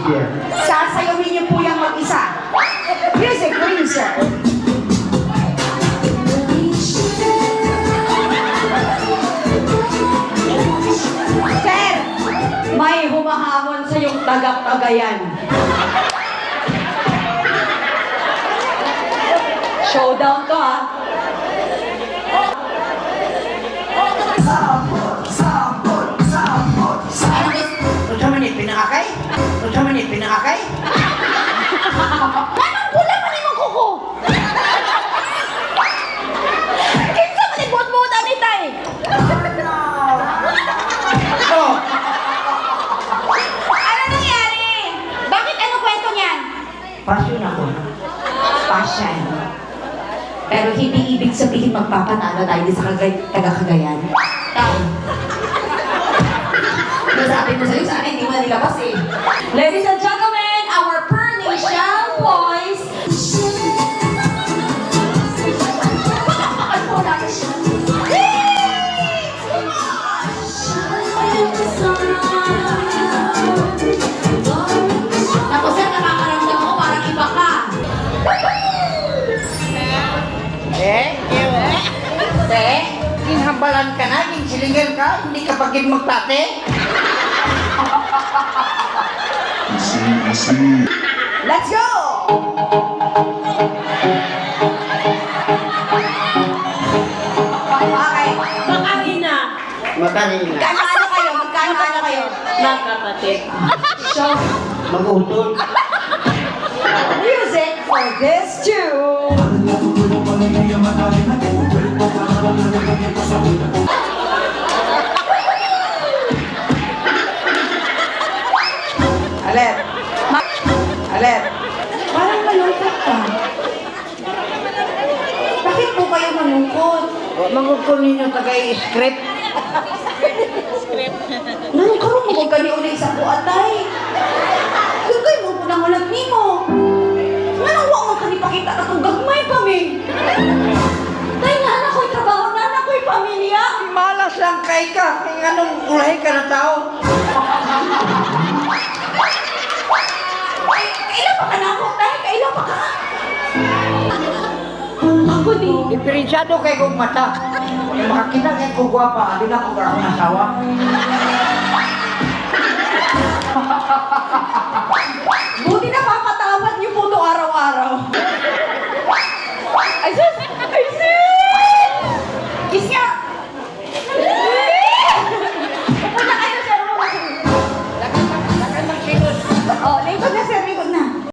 here. Sasayawin niyo po yung mag-isa. Music, please, sir. Sir, may humahamon sa yung tagap-tagayan. Showdown to, ha? Pinakakay? Unsa man ni pinakakay? Anong pula pa ni mong kuko? Kinsa man ni buot-buot ani tay? Oh, Ano nangyari? Bakit ano kwento niyan? pasyon ako. Passion. Pero hindi ibig sabihin magpapanalo tayo sa taga-Cagayan. Nasabi mo sa'yo, sana hindi mo nilabas eh. Ladies and gentlemen, our per-nation boys. Pakakakal po natin siya. Ako sir, nakakaramdam ako parang iba ka. Ginhambalan ka na, ginsilingan ka, hindi ka pagin magtate. Let's go! Okay. Makahina. Matalina. Magkano kayo? Magkano kayo? Magkapatid. So, Mag-utol. music for this tune. Alet. Alet. Parang malungkot ka. Bakit po kayo malungkot? Mangukul ninyo tagay-script. Nanong karoon mo kung kani ulit sa buatay? Yung kayo mo po nang ulat nimo. Nanong wak mo kanipakita na kung gagmay pa mi. Tay, nana ko'y trabaho, nana ko'y pamilya. Malas lang kay ka, kaya anong ulahi ka na tao. Ay, kailan pa ka na ako, tay? Kailan pa ka? Ako di. Diferensyado kay kong mata. Kung makakita kay kong gwapa, hindi na akong akong asawa.